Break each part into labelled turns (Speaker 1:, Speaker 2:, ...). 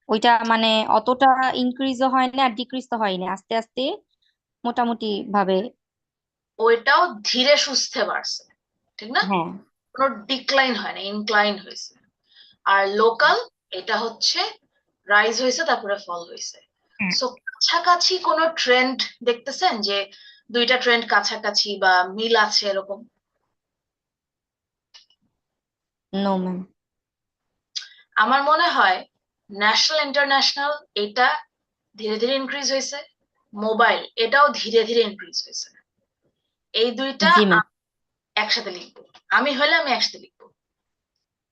Speaker 1: ওইটা মানে অতটা ইনক্রিজও হয় না আর ডিক্রিজ তো হয়নি, আস্তে আস্তে মোটামুটি ভাবে।
Speaker 2: ওইটাও ধীরে সুস্থে বাড়ছে, ঠিক না?
Speaker 1: হ্যাঁ।
Speaker 2: কোনো ডিক্লাইন হয় না, ইনক্লাইন হয়েছে। আর লোকাল, এটা হচ্ছে রাইজ হয়েছে তারপরে ফল হয়েছে।
Speaker 1: হ্যাঁ।
Speaker 2: সো কাছাকাছি কোনো ট্রেন্ড দেখতেছেন যে দুইটা ট্রেন্ড কাছাকাছি বা মিল আছে এরকম?
Speaker 1: No ma'am.
Speaker 2: আমার মনে হয় ন্যাশনাল ইন্টারন্যাশনাল এটা ধীরে ধীরে ইনক্রিজ হয়েছে, মোবাইল এটাও ধীরে ধীরে ইনক্রিজ হয়েছে। এই দুইটা
Speaker 1: জি ম্যাম।
Speaker 2: একসাথে লিখবো, আমি হলে আমি একসাথে লিখবো।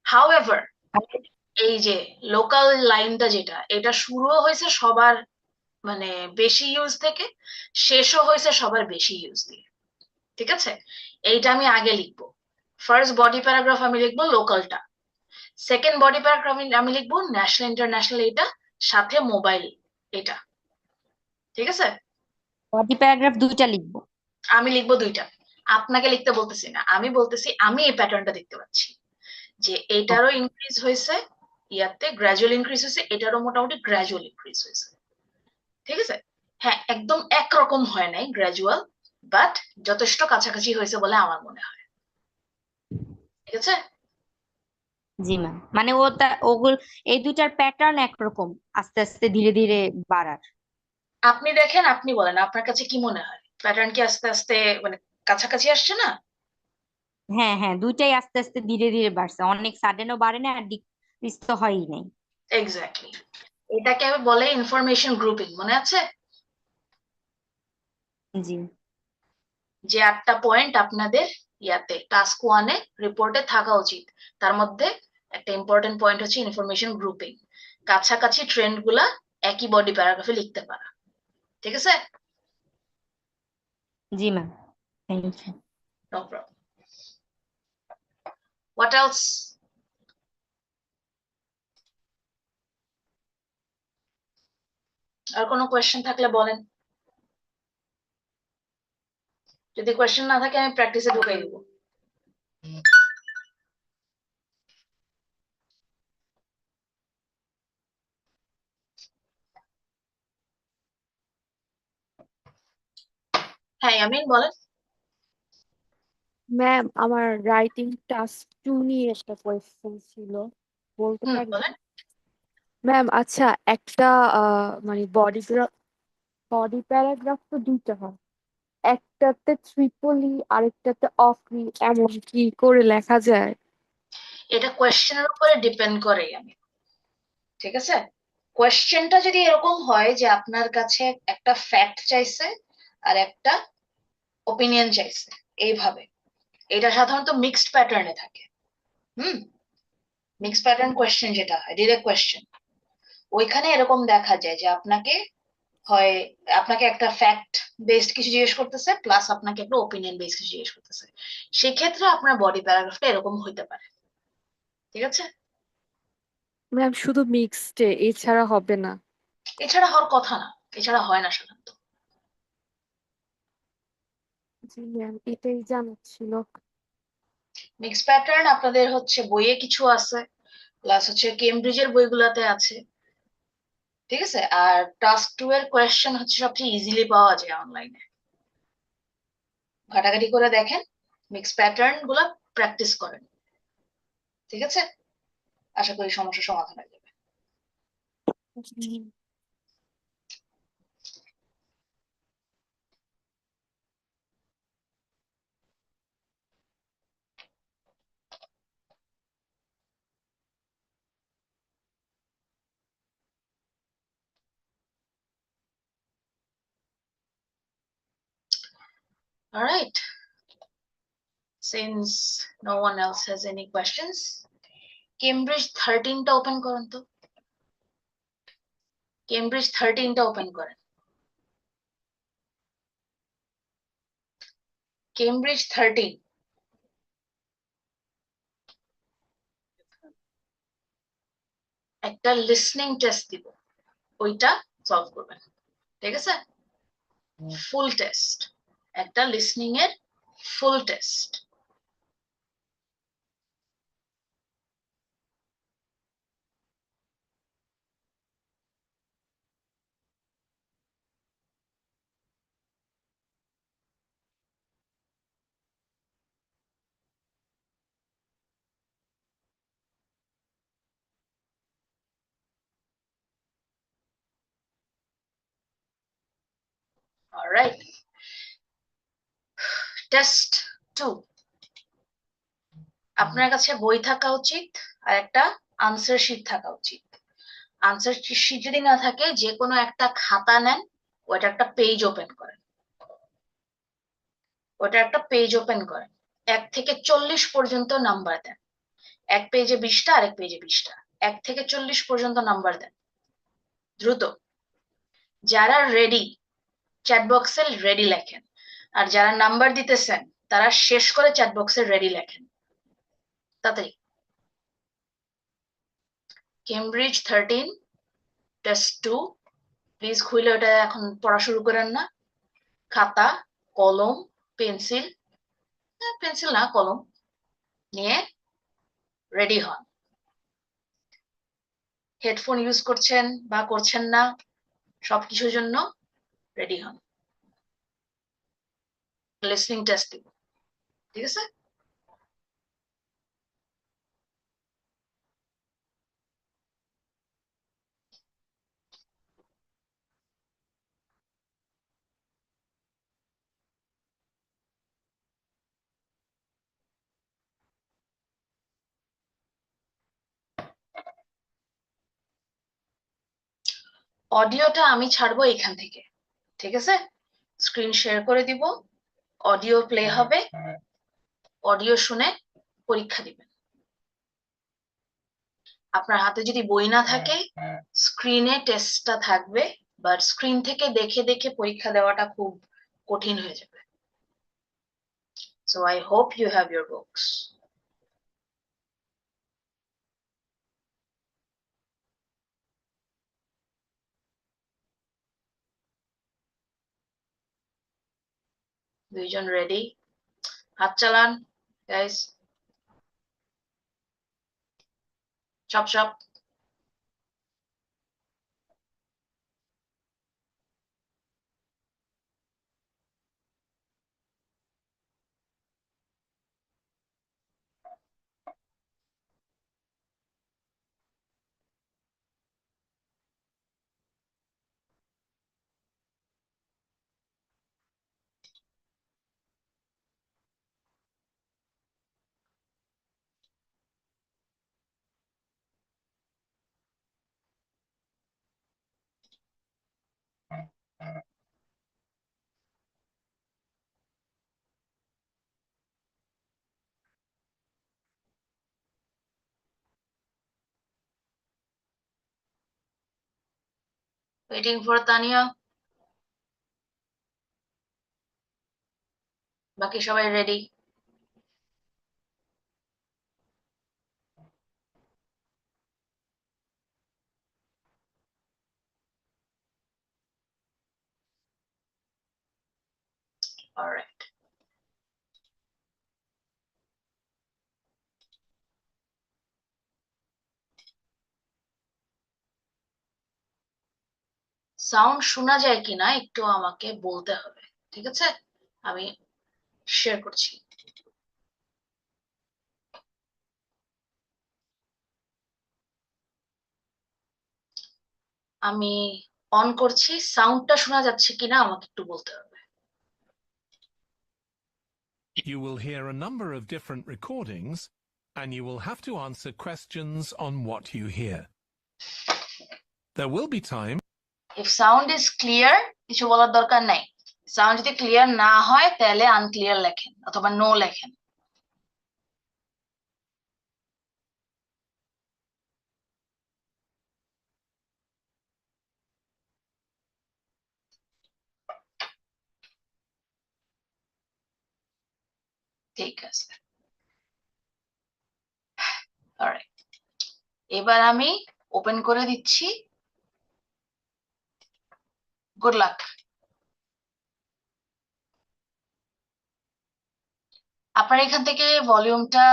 Speaker 2: হাউএভার, এই যে লোকাল লাইনটা যেটা, এটা শুরুও হয়েছে সবার মানে বেশি ইউজ থেকে, শেষও হয়েছে সবার বেশি ইউজ দিয়ে, ঠিক আছে? এইটা আমি আগে লিখবো। ফার্স্ট বডি প্যারাগ্রাফ আমি লিখবো লোকালটা, সেকেন্ড বডি প্যারাগ্রাফ আমি লিখবো ন্যাশনাল ইন্টারন্যাশনাল এটা, সাথে মোবাইল এটা, ঠিক আছে?
Speaker 1: বডি প্যারাগ্রাফ দুইটা লিখবো।
Speaker 2: আমি লিখবো দুইটা, আপনাকে লিখতে বলতেছি না, আমি বলতেছি আমি এই প্যাটার্নটা দেখতে পাচ্ছি যে এটারও ইনক্রিজ হয়েছে, ইয়াতে গ্রাজুয়াল ইনক্রিজ হয়েছে, এটারও মোটামুটি গ্রাজুয়াল ইনক্রিজ হয়েছে, ঠিক আছে? হ্যাঁ, একদম একরকম হয় নাই গ্রাজুয়াল, বাট যথেষ্ট কাছাকাছি হয়েছে বলে আমার মনে হয়, ঠিক আছে?
Speaker 1: জি ম্যাম, মানে ওগুলো এই দুইটার প্যাটার্ন একরকম, আস্তে আস্তে ধীরে ধীরে বাড়ার।
Speaker 2: আপনি দেখেন, আপনি বলেন আপনার কাছে কি মনে হয়, প্যাটার্ন কি আস্তে আস্তে মানে কাছাকাছি আসছে না?
Speaker 1: হ্যাঁ হ্যাঁ, দুইটাই আস্তে আস্তে ধীরে ধীরে বাড়ছে, অনেক সাডেনও বাড়ে না আর ডিক্রিজ তো হয়ই নাই।
Speaker 2: এক্স্যাক্টলি, এটাকে বলে ইনফরমেশন গ্রুপিং, মনে আছে?
Speaker 1: জি।
Speaker 2: যে 8টা পয়েন্ট আপনাদের ইয়াতে টাস্ক ওয়ানে রিপোর্টে থাকা উচিত, তার মধ্যে একটা ইম্পর্টেন্ট পয়েন্ট হচ্ছে ইনফরমেশন গ্রুপিং, কাছাকাছি ট্রেন্ড গুলা একই বডি প্যারাগ্রাফে লিখতে পারা, ঠিক আছে?
Speaker 1: জি ma'am. Thank you.
Speaker 2: No problem. What else? আর কোনো কোয়েশ্চেন থাকলে বলেন, যদি কোয়েশ্চেন না থাকে আমি প্র্যাকটিসে ঢুকাই দিব। হ্যাঁ ইয়ামিন বলেন।
Speaker 3: ম্যাম, আমার রাইটিং টাস্ক 2 নিয়ে একটা কোয়েশ্চেন ছিল, বলতে
Speaker 2: হুম,
Speaker 3: পারি?
Speaker 2: বলেন।
Speaker 3: ম্যাম আচ্ছা, একটা মানে বডি প্যারাগ্রাফ তো দুইটা হয়, একটাতে ট্রিপলি আরেকটাতে অফলি, এমন কি করে লেখা যায়?
Speaker 2: এটা কোয়েশ্চেনের উপরে ডিপেন্ড করে আমি, ঠিক আছে? কোয়েশ্চেনটা যদি এরকম হয় যে আপনার কাছে একটা ফ্যাক্ট চাইছে আর একটা ওপিনিয়ন চাইছে, এইভাবে, এটা সাধারণত মিক্সড প্যাটার্নে থাকে। হুম, মিক্সড প্যাটার্ন কোয়েশ্চেন যেটা হয়, ডিরেক্ট কোয়েশ্চেন, ওইখানে এরকম দেখা যায় যে আপনাকে হয়, আপনাকে একটা ফ্যাক্ট বেসড কিছু জিজ্ঞেস করতেছে, প্লাস আপনাকে একটা ওপিনিয়ন বেসড কিছু জিজ্ঞেস করতেছে, সেক্ষেত্রে আপনার বডি প্যারাগ্রাফটা এরকম হইতে পারে, ঠিক আছে?
Speaker 3: ম্যাম শুধু মিক্সডে, এছাড়া হবে না?
Speaker 2: এছাড়া হওয়ার কথা না, এছাড়া হয় না সাধারণত।
Speaker 3: জি ম্যাম, এটাই জানার ছিল।
Speaker 2: মিক্স প্যাটার্ন আপনাদের হচ্ছে বইয়ে কিছু আছে, প্লাস হচ্ছে কেমব্রিজের বইগুলাতে আছে, ঠিক আছে? আর টাস্ক 2 এর কোয়েশ্চেন হচ্ছে সবচেয়ে ইজিলি পাওয়া যায় অনলাইনে, ঘাটাঘাটি করে দেখেন, মিক্স প্যাটার্ন গুলা প্র্যাকটিস করেন, ঠিক আছে? আশা করি সমস্যার সমাধান হয়ে যাবে।
Speaker 3: Hmm.
Speaker 2: Alright, since no one else has any questions, Cambridge 13টা ওপেন করেন তো, কেমব্রিজ 13টা ওপেন করেন, কেমব্রিজ 13। একটা লিসনিং টেস্ট দিব, ওইটা সলভ করবেন, ঠিক আছে? ফুল টেস্ট, একটা লিসনিং এর ফুল টেস্ট। অলরাইট, টেস্ট 2, আপনার কাছে বই থাকা উচিত আর একটা আনসার শিট থাকা উচিত। আনসার শিট যদি না থাকে, যে কোনো একটা খাতা নেন, ওটা একটা পেজ ওপেন করেন, 1 থেকে 40 পর্যন্ত নাম্বার দেন। এক পেজে 20টা, আরেক পেজে 20টা, 1 থেকে 40 পর্যন্ত নাম্বার দেন দ্রুত। যারা রেডি, চ্যাট বক্সে রেডি লেখেন, আর যারা নাম্বার দিতেছেন তারা শেষ করে চ্যাট বক্সে রেডি লেখেন তাড়াতাড়ি। কেমব্রিজ 13 টেস্ট 2, প্লিজ খুলে ওটা এখন পড়া শুরু করেন না। খাতা, কলম, পেন্সিল, পেন্সিল না কলম নিয়ে রেডি হন। হেডফোন ইউজ করছেন বা করছেন না, সবকিছুর জন্য রেডি হন। লিসনিং টেস্ট দিব, ঠিক আছে? অডিওটা আমি ছাড়বো এখান থেকে, ঠিক আছে? স্ক্রিন শেয়ার করে দিব, অডিও প্লে হবে, অডিও শুনে পরীক্ষা দিবেন। আপনার হাতে যদি বই না থাকে, স্ক্রিনে টেস্টটা থাকবে, বাট স্ক্রিন থেকে দেখে দেখে পরীক্ষা দেওয়াটা খুব কঠিন হয়ে যাবে। So I hope you have your books. দুইজন রেডি? হাত চালান guys, chop chop. Waiting for Tania. বাকি সবাই রেডি? অলরাইট, সাউন্ড শোনা যায় কিনা একটু আমাকে বলতে হবে, ঠিক আছে? আমি শেয়ার করছি। আমি অন করছি, সাউন্ডটা শোনা যাচ্ছে কিনা আমাকে একটু বলতে হবে।
Speaker 4: You will hear a number of different recordings, and you will have to answer questions on what you hear. There will be time.
Speaker 2: If sound is clear, কিছু বলার দরকার নাই। সাউন্ড যদি ক্লিয়ার না হয় তাহলে আনক্লিয়ার লেখেন অথবা নো লেখেন। ঠিক আছে, অলরাইট, এবার আমি ওপেন করে দিচ্ছি। Good luck. আপনারা এখান থেকে ভলিউমটা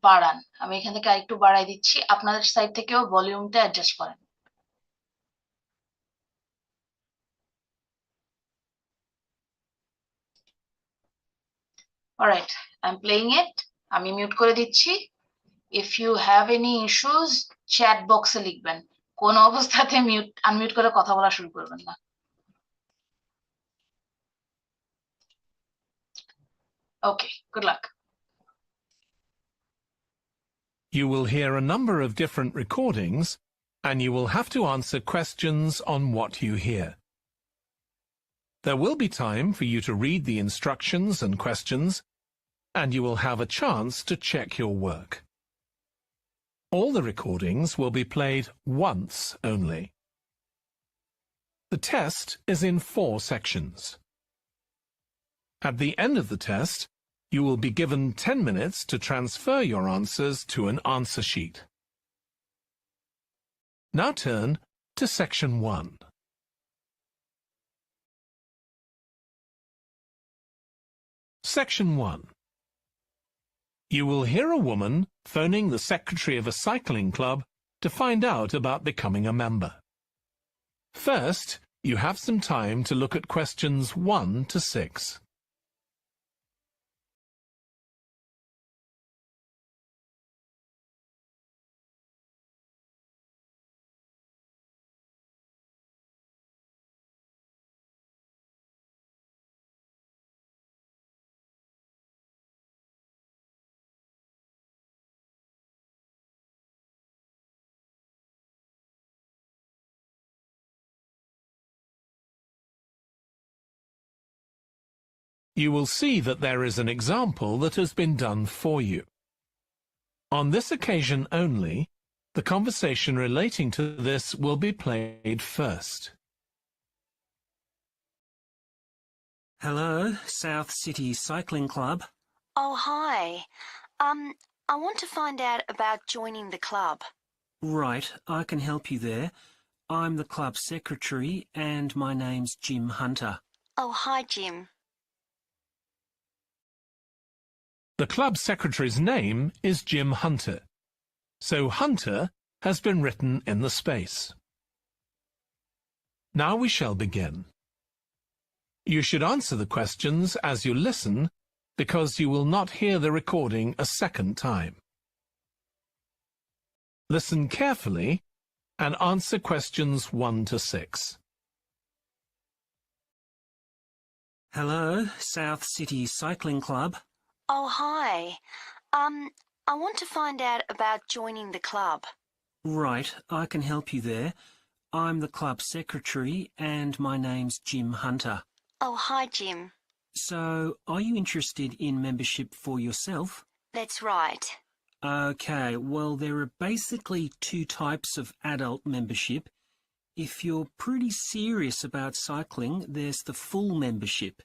Speaker 2: বাড়ান, আমি এখান থেকে আরেকটু বাড়াই দিচ্ছি, আপনাদের সাইড থেকেও ভলিউমটা অ্যাডজাস্ট করেন। Alright, I am playing it. আমি মিউট করে দিচ্ছি। If you have any issues chat বক্সে লিখবেন, কোন অবস্থাতে আনমিউট করে কথা বলা শুরু করবেন না। Okay, good luck.
Speaker 4: You will hear a number of different recordings, and you will have to answer questions on what you hear. There will be time for you to read the instructions and questions, and you will have a chance to check your work. All the recordings will be played once only. The test is in 4 sections. At the end of the test, you will be given 10 minutes to transfer your answers to an answer sheet. Now turn to Section 1. Section 1. You will hear a woman phoning the secretary of a cycling club to find out about becoming a member. First, you have some time to look at questions 1 to 6. You will see that there is an example that has been done for you. On this occasion only, the conversation relating to this will be played first.
Speaker 5: Hello, South City Cycling Club.
Speaker 6: Oh, hi. I want to find out about joining the club.
Speaker 5: Right, I can help you there. I'm the club secretary and my name's Jim Hunter.
Speaker 6: Oh, hi, Jim.
Speaker 4: The club secretary's name is Jim Hunter, so Hunter has been written in the space. Now we shall begin. You should answer the questions as you listen, because you will not hear the recording a second time. Listen carefully and answer questions 1 to 6.
Speaker 5: Hello, South City Cycling Club.
Speaker 6: Oh, hi. I want to find out about joining the club.
Speaker 5: Right, I can help you there. I'm the club secretary and my name's Jim Hunter.
Speaker 6: Oh, hi, Jim.
Speaker 5: So, are you interested in membership for yourself?
Speaker 6: That's right.
Speaker 5: Okay, well, there are basically 2 types of adult membership. If you're pretty serious about cycling, there's the full membership.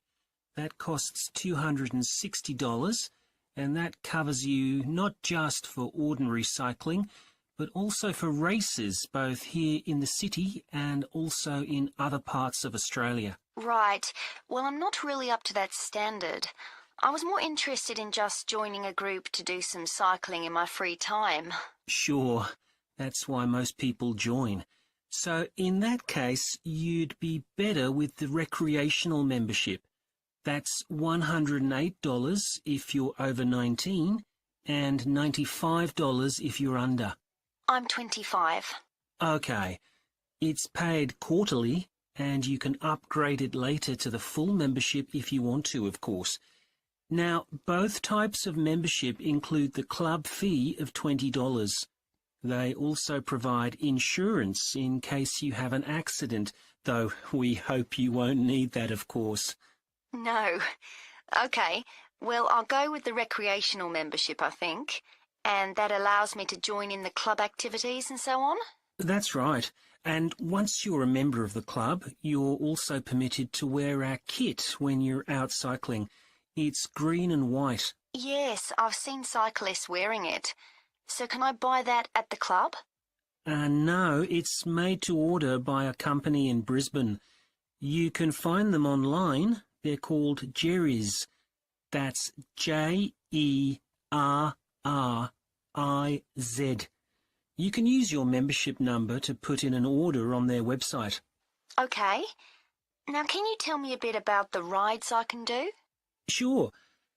Speaker 5: That costs $260, and that covers you not just for ordinary cycling, but also for races, both here in the city and also in other parts of Australia.
Speaker 6: Right. Well, I'm not really up to that standard. I was more interested in just joining a group to do some cycling in my free time.
Speaker 5: Sure, that's why most people join. So in that case, you'd be better with the recreational membership. That's $108 if you're over 19 and $95 if you're under.
Speaker 6: I'm 25.
Speaker 5: Okay, it's paid quarterly and you can upgrade it later to the full membership if you want to, of course. Now, both types of membership include the club fee of $20. They also provide insurance in case you have an accident, though we hope you won't need that, of course.
Speaker 6: No. Okay. Well, I'll go with the recreational membership, I think. And that allows me to join in the club activities and so on?
Speaker 5: That's right. And once you're a member of the club, you're also permitted to wear our kit when you're out cycling. It's green and white.
Speaker 6: Yes, I've seen cyclists wearing it. So can I buy that at the club?
Speaker 5: No, it's made to order by a company in Brisbane. You can find them online. They're called Jerry's. That's Jerriz. You can use your membership number to put in an order on their website.
Speaker 6: Okay. Now, can you tell me a bit about the rides I can do?
Speaker 5: Sure.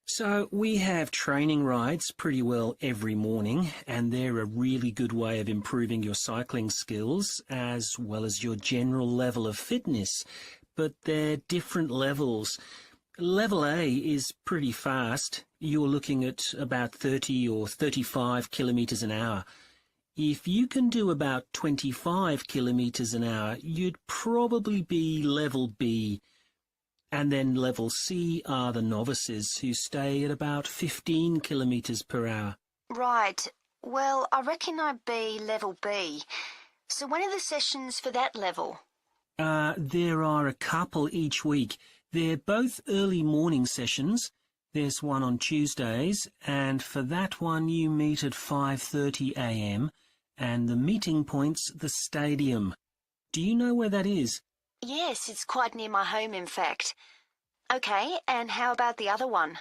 Speaker 5: So we have training rides pretty well every morning, and they're a really good way of improving your cycling skills as well as your general level of fitness. But they're different levels. Level A is pretty fast. You're looking at about 30 or 35 kilometres an hour. If you can do about 25 kilometres an hour, you'd probably be level B. And then level C are the novices who stay at about 15 kilometres per hour.
Speaker 6: Right. Well, I reckon I'd be level B. So when are the sessions for that level?
Speaker 5: There are a couple each week. They're both early morning sessions. There's one on Tuesdays, and for that one you meet at 5:30 a.m, and the meeting point's the stadium. Do you know where that is?
Speaker 6: Yes, it's quite near my home, in fact. Okay, and how about the other one?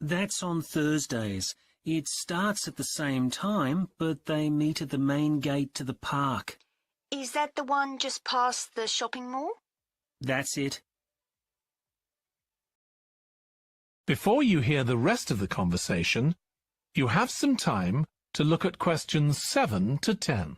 Speaker 5: That's on Thursdays. It starts at the same time, but they meet at the main gate to the park.
Speaker 6: Is that the one just past the shopping mall?
Speaker 5: That's it.
Speaker 4: Before you hear the rest of the conversation, you have some time to look at questions 7 to 10.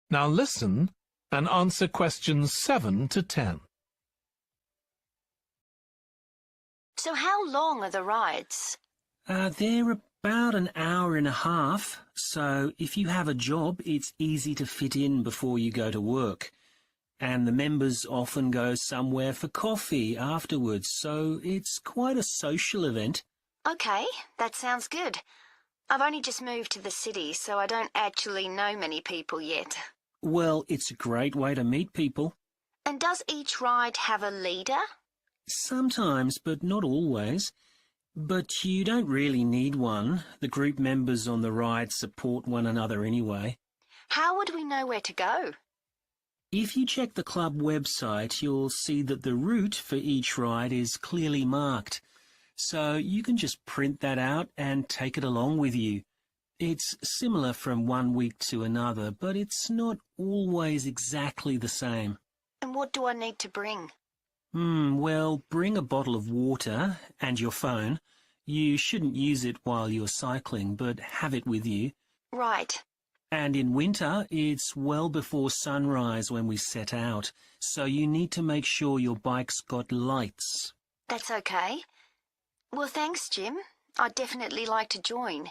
Speaker 4: Now listen and answer questions 7 to 10.
Speaker 6: So how long are the rides?
Speaker 5: They're about an hour and a half, so if you have a job, it's easy to fit in before you go to work. And the members often go somewhere for coffee afterwards, so it's quite a social event.
Speaker 6: Okay, that sounds good. I've only just moved to the city, so I don't actually know many people yet.
Speaker 5: Well, it's a great way to meet people.
Speaker 6: And does each ride have a leader?
Speaker 5: Sometimes, but not always. But you don't really need one. The group members on the ride support one another anyway.
Speaker 6: How would we know where to go?
Speaker 5: If you check the club website, you'll see that the route for each ride is clearly marked. So you can just print that out and take it along with you. It's similar from one week to another, but it's not always exactly the same.
Speaker 6: And what do I need to bring?
Speaker 5: Well, bring a bottle of water and your phone. You shouldn't use it while you're cycling, but have it with you.
Speaker 6: Right.
Speaker 5: And in winter, it's well before sunrise when we set out, so you need to make sure your bike's got lights.
Speaker 6: That's okay. Well, thanks, Jim. I'd definitely like to join.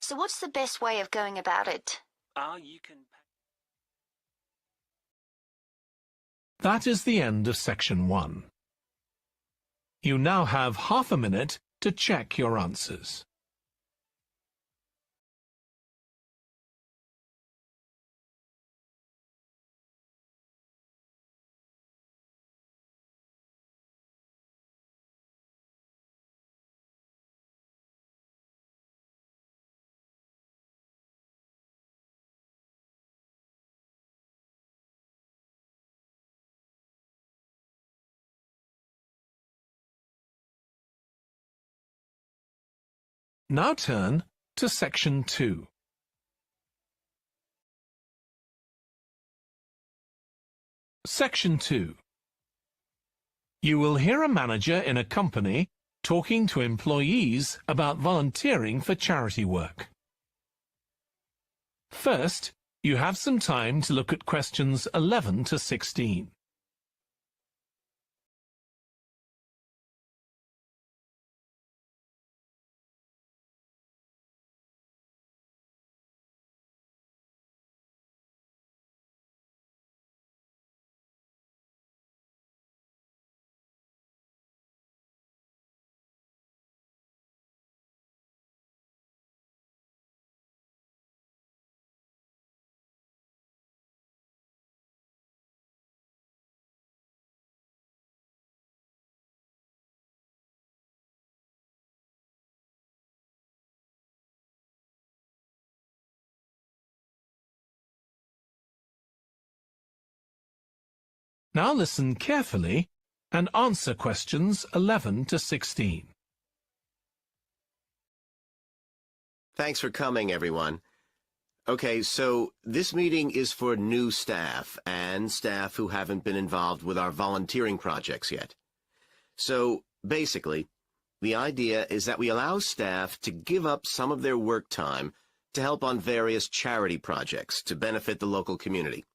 Speaker 6: So what's the best way of going about it?
Speaker 5: You can...
Speaker 4: That is the end of section 1. You now have half a minute to check your answers. Now turn to section 2. Section 2. You will hear a manager in a company talking to employees about volunteering for charity work. First, you have some time to look at questions 11 to 16. Now listen carefully and answer questions 11 to 16.
Speaker 7: Thanks for coming, everyone. Okay, so this meeting is for new staff and staff who haven't been involved with our volunteering projects yet. So, basically, the idea is that we allow staff to give up some of their work time to help on various charity projects to benefit the local community.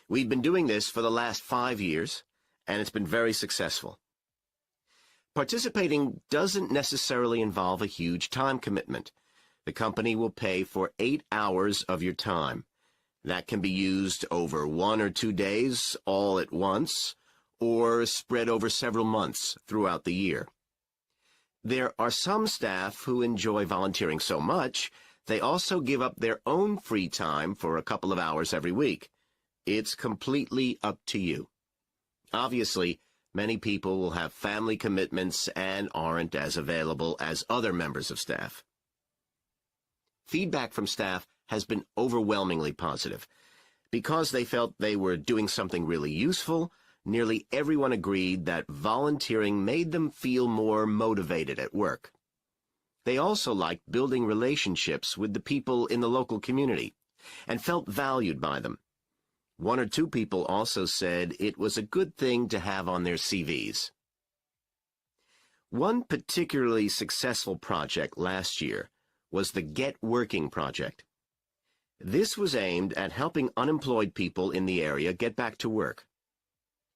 Speaker 7: We've been doing this for the last 5 years, and it's been very successful. Participating doesn't necessarily involve a huge time commitment. The company will pay for 8 hours of your time. That can be used over 1 or 2 days all at once, or spread over several months throughout the year. There are some staff who enjoy volunteering so much, they also give up their own free time for a couple of hours every week. It's completely up to you. Obviously, many people will have family commitments and aren't as available as other members of staff. Feedback from staff has been overwhelmingly positive. Because they felt they were doing something really useful, nearly everyone agreed that volunteering made them feel more motivated at work. They also liked building relationships with the people in the local community and felt valued by them. 1 or 2 people also said it was a good thing to have on their CVs. One particularly successful project last year was the Get Working project. This was aimed at helping unemployed people in the area get back to work.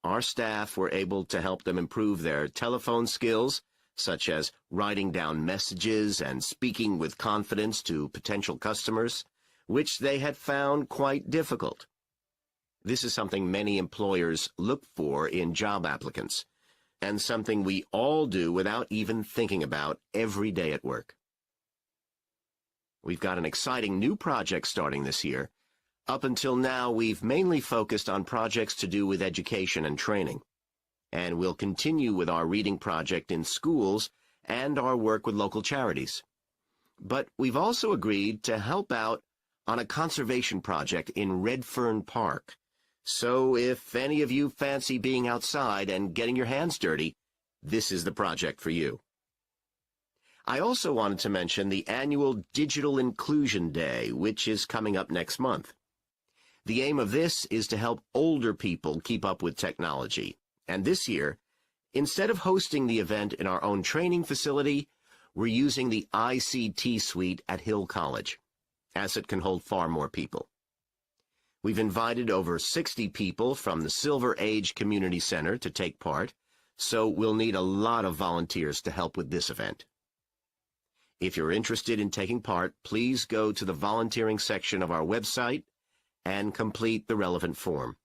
Speaker 7: Our staff were able to help them improve their telephone skills, such as writing down messages and speaking with confidence to potential customers, which they had found quite difficult. This is something many employers look for in job applicants, and something we all do without even thinking about every day at work. We've got an exciting new project starting this year. Up until now, we've mainly focused on projects to do with education and training. And we'll continue with our reading project in schools and our work with local charities. But we've also agreed to help out on a conservation project in Redfern Park. So if any of you fancy being outside and getting your hands dirty, this is the project for you. I also wanted to mention the annual Digital Inclusion Day, which is coming up next month. The aim of this is to help older people keep up with technology. And this year, instead of hosting the event in our own training facility, we're using the ICT suite at Hill College, as it can hold far more people. We've invited over 60 people from the Silver Age Community Center to take part, so we'll need a lot of volunteers to help with this event. If you're interested in taking part, please go to the volunteering section of our website and complete the relevant form.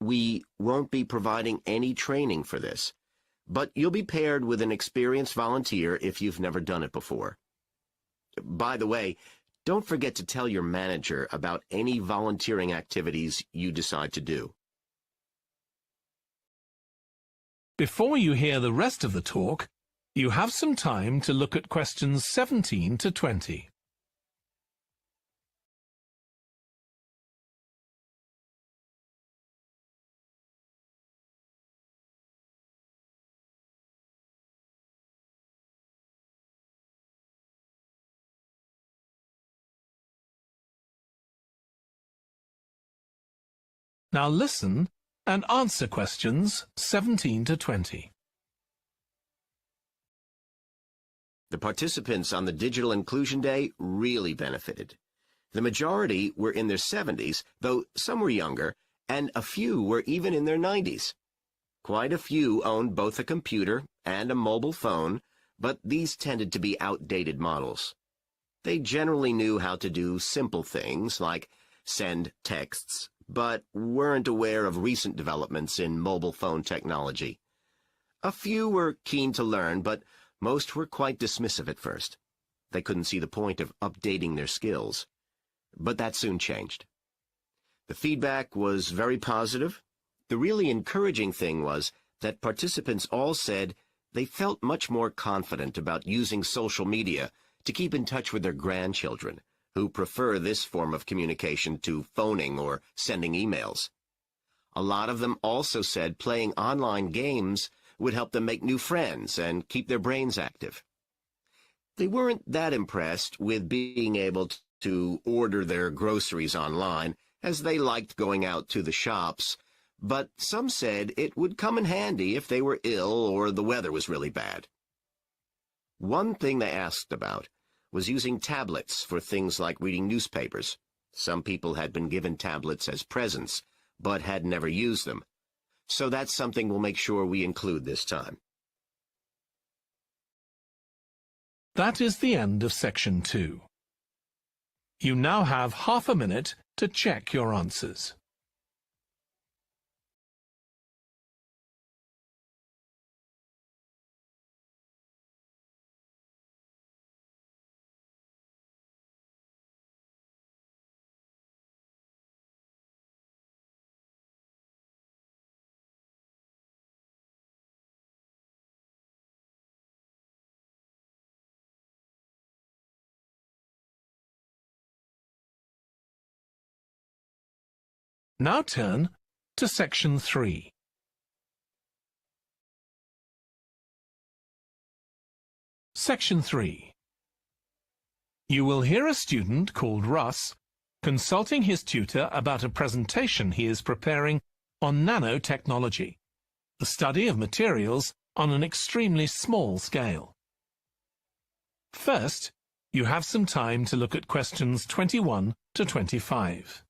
Speaker 7: We won't be providing any training for this, but you'll be paired with an experienced volunteer if you've never done it before. By the way, don't forget to tell your manager about any volunteering activities you decide to do.
Speaker 4: Before you hear the rest of the talk, you have some time to look at questions 17 to 20. Now listen and answer questions 17 to 20.
Speaker 7: The participants on the Digital Inclusion Day really benefited. The majority were in their 70s, though some were younger, and a few were even in their 90s. Quite a few owned both a computer and a mobile phone, but these tended to be outdated models. They generally knew how to do simple things like send texts, but weren't aware of recent developments in mobile phone technology. A few were keen to learn, but most were quite dismissive at first. They couldn't see the point of updating their skills. But that soon changed. The feedback was very positive. The really encouraging thing was that participants all said they felt much more confident about using social media to keep in touch with their grandchildren, who prefer this form of communication to phoning or sending emails. A lot of them also said playing online games would help them make new friends and keep their brains active. They weren't that impressed with being able to order their groceries online, as they liked going out to the shops, but some said it would come in handy if they were ill or the weather was really bad. One thing they asked about was using tablets for things like reading newspapers. Some people had been given tablets as presents, but had never used them. So that's something we'll make sure we include this time.
Speaker 4: That is the end of section 2. You now have half a minute to check your answers. Now turn to section 3. Section 3. You will hear a student called Russ consulting his tutor about a presentation he is preparing on nanotechnology, the study of materials on an extremely small scale. First, you have some time to look at questions 21 to 25.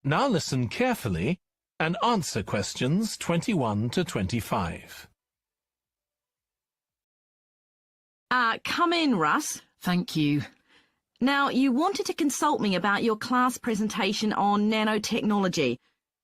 Speaker 4: Now listen carefully and answer questions 21 to 25.
Speaker 8: Come in, Russ.
Speaker 9: Thank you.
Speaker 8: Now, you wanted to consult me about your class presentation on nanotechnology.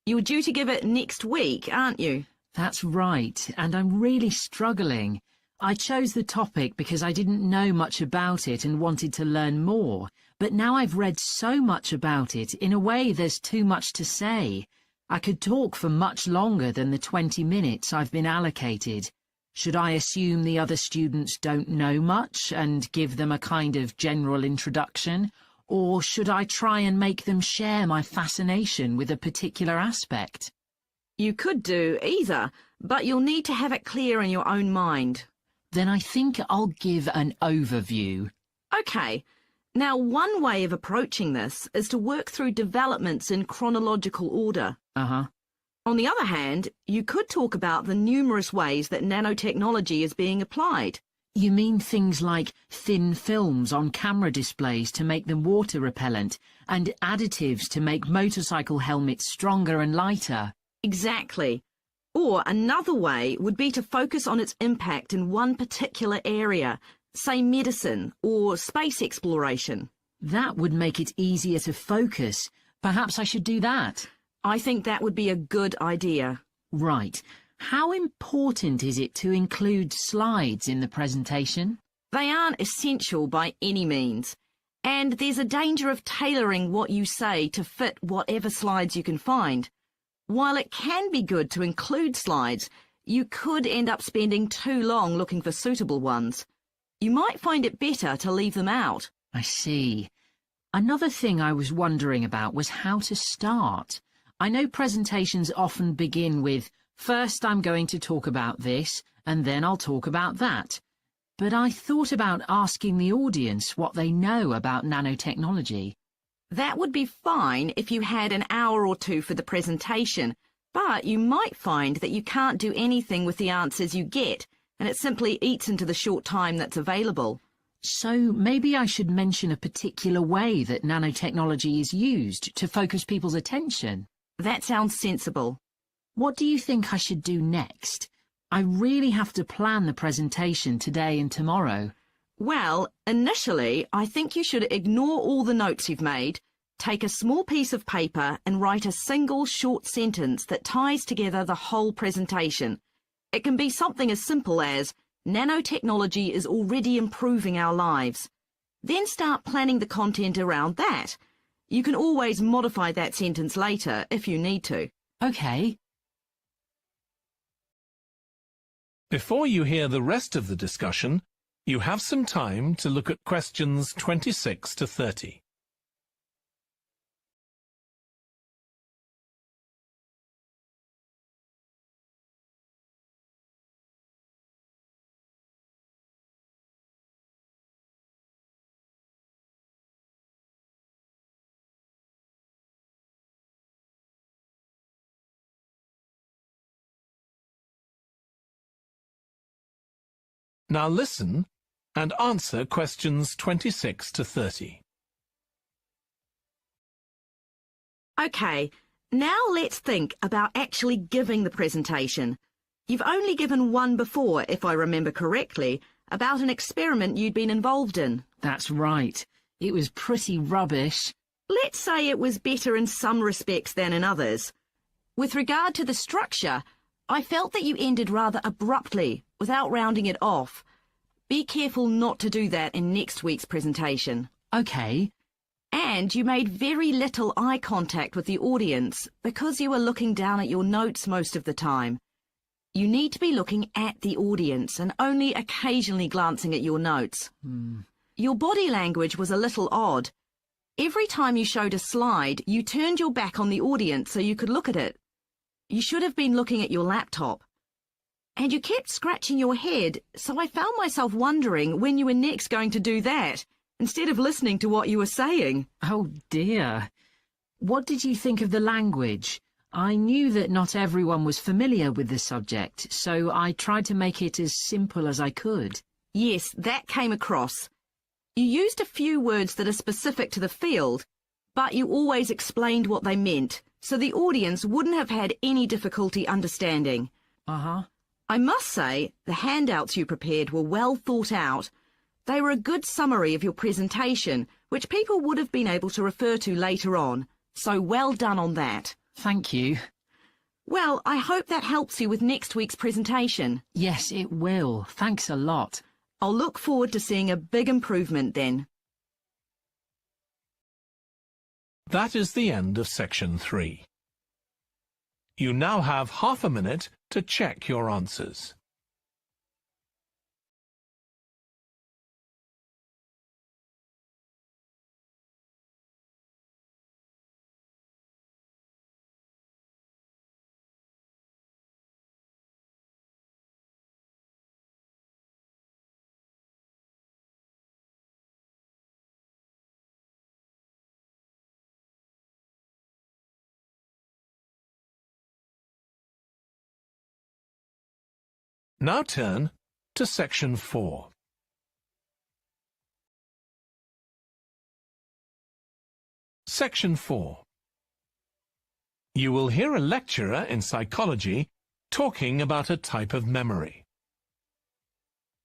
Speaker 8: You're due to give it next week, aren't you?
Speaker 9: That's right, and I'm really struggling. I chose the topic because I didn't know much about it and wanted to learn more, but now I've read so much about it, in a way there's too much to say. I could talk for much longer than the 20 minutes I've been allocated. Should I assume the other students don't know much and give them a kind of general introduction, or should I try and make them share my fascination with a particular aspect?
Speaker 8: You could do either, but you'll need to have it clear in your own mind.
Speaker 9: Then I think I'll give an overview.
Speaker 8: Okay. Now, one way of approaching this is to work through developments in chronological order.
Speaker 9: Uh-huh.
Speaker 8: On the other hand, you could talk about the numerous ways that nanotechnology is being applied.
Speaker 9: You mean things like thin films on camera displays to make them water repellent, and additives to make motorcycle helmets stronger and lighter?
Speaker 8: Exactly. Or another way would be to focus on its impact in one particular area, say medicine or space exploration.
Speaker 9: That would make it easier to focus. Perhaps I should do that.
Speaker 8: I think that would be a good idea.
Speaker 9: Right. How important is it to include slides in the presentation?
Speaker 8: They aren't essential by any means, and there's a danger of tailoring what you say to fit whatever slides you can find. While it can be good to include slides, you could end up spending too long looking for suitable ones. You might find it better to leave them out.
Speaker 9: I see. Another thing I was wondering about was how to start. I know presentations often begin with, first I'm going to talk about this, and then I'll talk about that. But I thought about asking the audience what they know about nanotechnology.
Speaker 8: That would be fine if you had an hour or two for the presentation, but you might find that you can't do anything with the answers you get, and it simply eats into the short time that's available.
Speaker 9: So maybe I should mention a particular way that nanotechnology is used to focus people's attention.
Speaker 8: That sounds sensible.
Speaker 9: What do you think I should do next? I really have to plan the presentation today and tomorrow.
Speaker 8: Well, initially, I think you should ignore all the notes you've made, take a small piece of paper and write a single short sentence that ties together the whole presentation. It can be something as simple as, Nanotechnology is already improving our lives. Then start planning the content around that. You can always modify that sentence later if you need to.
Speaker 9: Okay.
Speaker 4: Before you hear the rest of the discussion, you have some time to look at questions 26 to 30. Now listen and answer questions 26 to 30.
Speaker 8: Okay, now let's think about actually giving the presentation. You've only given one before, if I remember correctly, about an experiment you'd been involved in.
Speaker 9: That's right. It was pretty rubbish.
Speaker 8: Let's say it was better in some respects than in others. With regard to the structure, I felt that you ended rather abruptly, without rounding it off. Be careful not to do that in next week's presentation.
Speaker 9: Okay.
Speaker 8: And you made very little eye contact with the audience because you were looking down at your notes most of the time. You need to be looking at the audience and only occasionally glancing at your notes. Your body language was a little odd. Every time you showed a slide, you turned your back on the audience so you could look at it. You should have been looking at your laptop. And you kept scratching your head, so I found myself wondering when you were next going to do that, instead of listening to what you were saying.
Speaker 9: Oh dear. What did you think of the language? I knew that not everyone was familiar with the subject, so I tried to make it as simple as I could.
Speaker 8: Yes, that came across. You used a few words that are specific to the field, but you always explained what they meant, so the audience wouldn't have had any difficulty understanding.
Speaker 9: Uh-huh.
Speaker 8: I must say, the handouts you prepared were well thought out. They were a good summary of your presentation, which people would have been able to refer to later on, so well done on that.
Speaker 9: Thank you.
Speaker 8: Well, I hope that helps you with next week's presentation.
Speaker 9: Yes, it will. Thanks a lot.
Speaker 8: I'll look forward to seeing a big improvement then.
Speaker 4: That is the end of section 3. You now have half a minute to check your answers. Now turn to section 4. Section 4. You will hear a lecturer in psychology talking about a type of memory.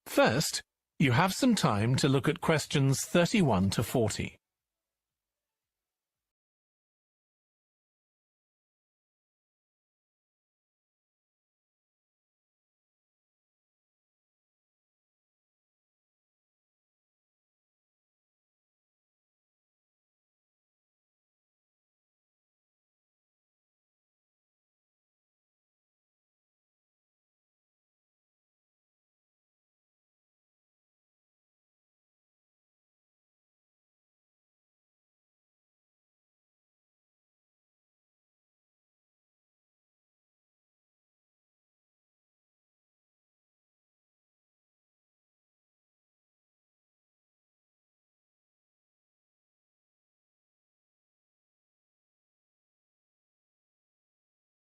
Speaker 4: First, you have some time to look at questions 31 to 40.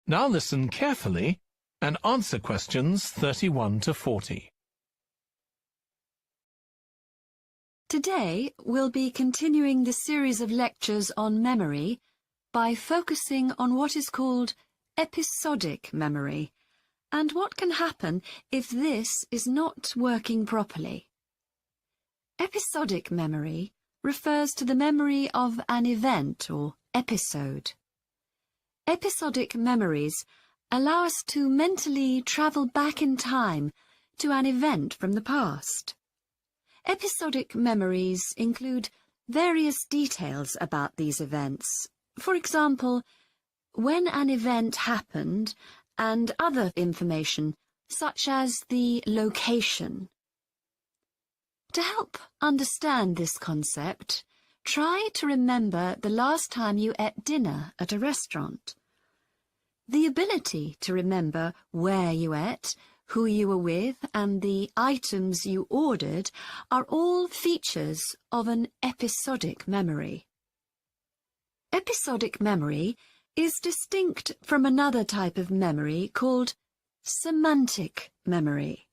Speaker 4: Now listen carefully and answer questions 31 to 40.
Speaker 10: Today, we'll be continuing the series of lectures on memory by focusing on what is called episodic memory and what can happen if this is not working properly. Episodic memory refers to the memory of an event or episode. Episodic memories allow us to mentally travel back in time to an event from the past. Episodic memories include various details about these events. For example, when an event happened and other information such as the location. To help understand this concept, try to remember the last time you ate dinner at a restaurant. The ability to remember where you ate, who you were with, and the items you ordered are all features of an episodic memory. Episodic memory is distinct from another type of memory called semantic memory.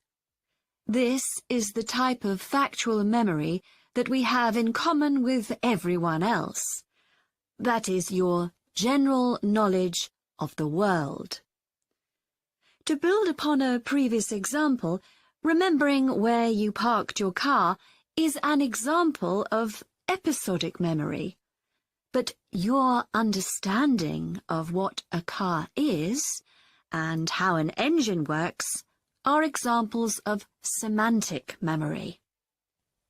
Speaker 10: This is the type of factual memory that we have in common with everyone else. That is your general knowledge of the world. To build upon a previous example, remembering where you parked your car is an example of episodic memory. But your understanding of what a car is and how an engine works are examples of semantic memory.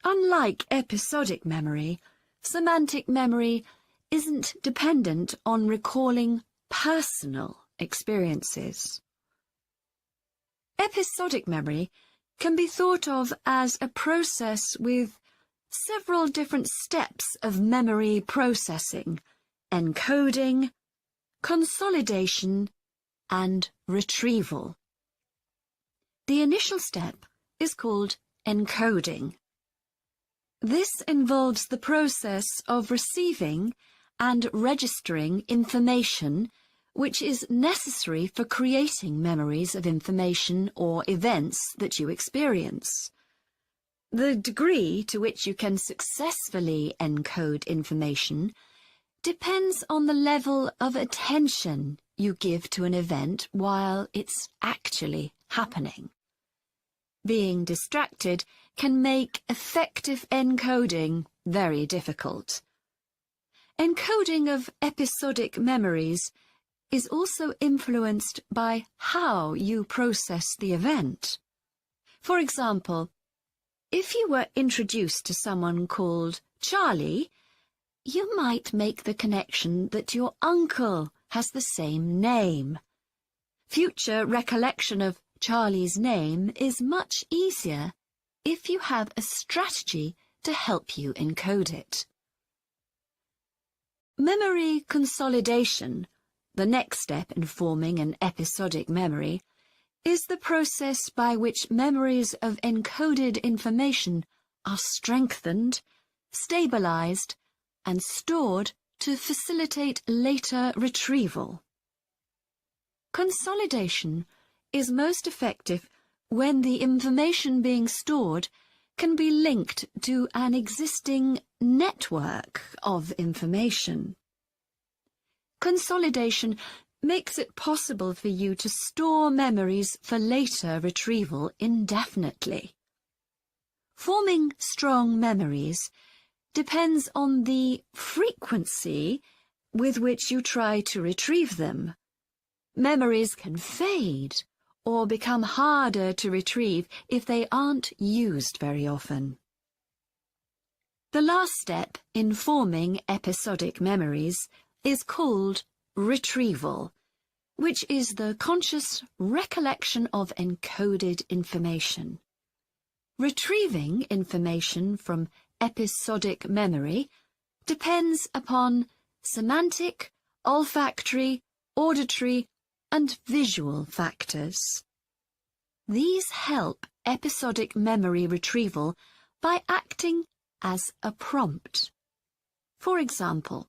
Speaker 10: Unlike episodic memory, semantic memory isn't dependent on recalling personal experiences. Episodic memory can be thought of as a process with several different steps of memory processing, encoding, consolidation, and retrieval. The initial step is called encoding. This involves the process of receiving and registering information which is necessary for creating memories of information or events that you experience. The degree to which you can successfully encode information depends on the level of attention you give to an event while it's actually happening. Being distracted can make effective encoding very difficult. Encoding of episodic memories is also influenced by how you process the event. For example, if you were introduced to someone called Charlie, you might make the connection that your uncle has the same name. Future recollection of Charlie's name is much easier if you have a strategy to help you encode it. Memory consolidation, the next step in forming an episodic memory, is the process by which memories of encoded information are strengthened, stabilized, and stored to facilitate later retrieval. Consolidation is most effective when the information being stored can be linked to an existing network of information. Consolidation makes it possible for you to store memories for later retrieval indefinitely. Forming strong memories depends on the frequency with which you try to retrieve them. Memories can fade or become harder to retrieve if they aren't used very often. The last step in forming episodic memories is called retrieval, which is the conscious recollection of encoded information. Retrieving information from episodic memory depends upon semantic, olfactory, auditory, and visual factors. These help episodic memory retrieval by acting as a prompt. For example,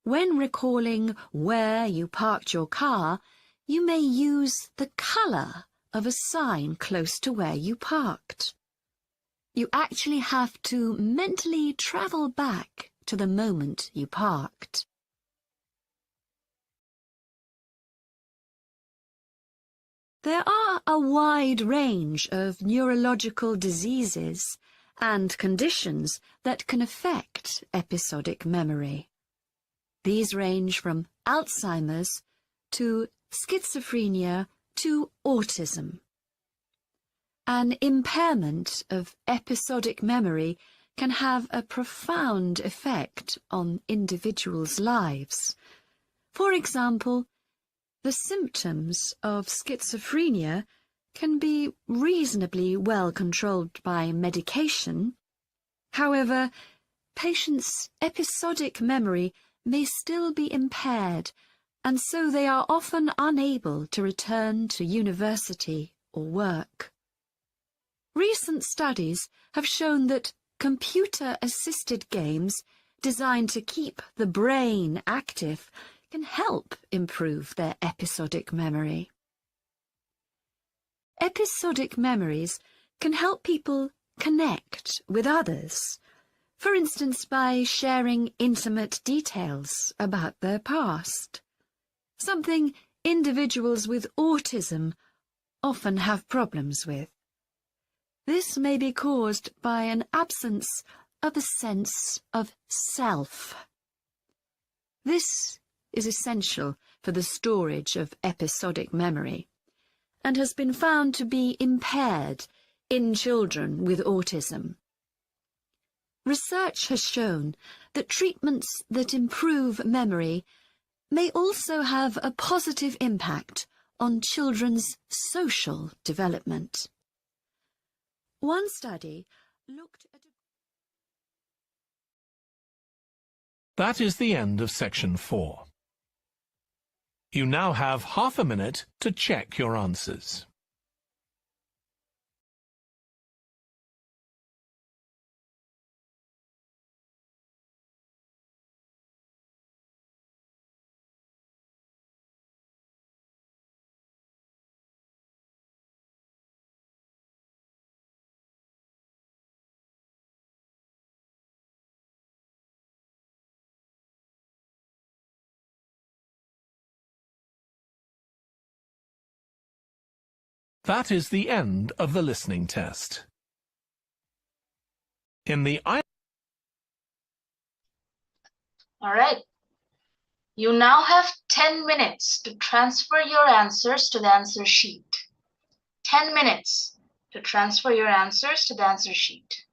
Speaker 10: when recalling where you parked your car, you may use the colour of a sign close to where you parked. You actually have to mentally travel back to the moment you parked. There are a wide range of neurological diseases and conditions that can affect episodic memory. These range from Alzheimer's to schizophrenia to autism. An impairment of episodic memory can have a profound effect on individuals' lives. For example, the symptoms of schizophrenia can be reasonably well controlled by medication. However, patients' episodic memory may still be impaired, and so they are often unable to return to university or work. Recent studies have shown that computer-assisted games designed to keep the brain active can help improve their episodic memory. Episodic memories can help people connect with others, for instance by sharing intimate details about their past, something individuals with autism often have problems with. This may be caused by an absence of a sense of self. This is essential for the storage of episodic memory and has been found to be impaired in children with autism. Research has shown that treatments that improve memory may also have a positive impact on children's social development. One study looked at
Speaker 4: That is the end of section 4. You now have half a minute to check your answers. That is the end of the listening test. In the
Speaker 2: All right. You now have 10 minutes to transfer your answers to the answer sheet. 10 minutes to transfer your answers to the answer sheet.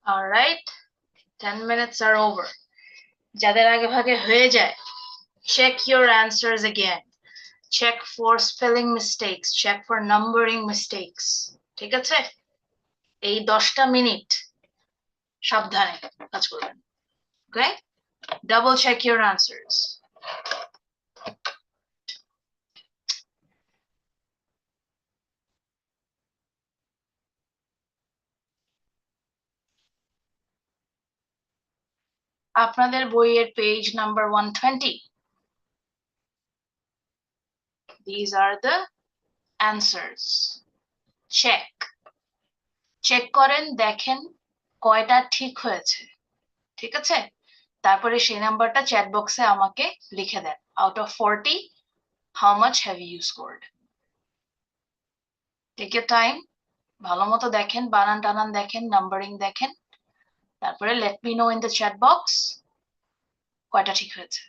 Speaker 2: Alright, 10 minutes are over. যাদের আগে ভাগে হয়ে যায়, check your answers again. Check for spelling mistakes, check for numbering mistakes. ঠিক আছে? এই 10টা minute সাবধানে কাজ করবেন। Okay? Double check your answers. আপনাদের বইয়ের page number 120. These are the answers. Check. Check করেন, দেখেন কয়টা ঠিক হয়েছে। ঠিক আছে? তারপরে সেই নাম্বারটা চ্যাট বক্সে আমাকে লিখে দেন। Out of 40, how much have you scored? Take your time. ভালো মতো দেখেন, বানান টানান দেখেন, নাম্বারিং দেখেন। তারপরে let me know in the chat box কয়টা ঠিক হয়েছে।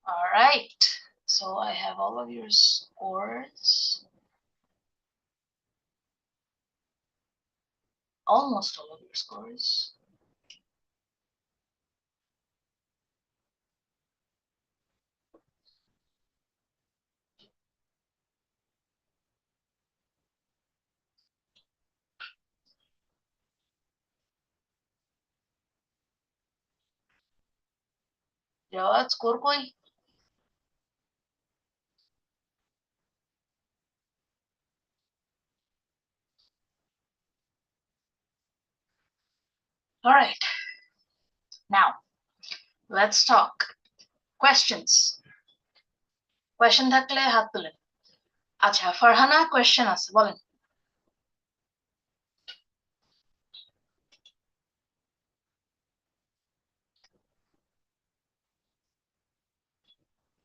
Speaker 2: All right. So I have all of your scores. Almost all of your scores. Jawad, score koi? All right. Now, let's talk. Questions. Question থাকলে হাত তুলেন। আচ্ছা, Farhana question আছে, বলেন।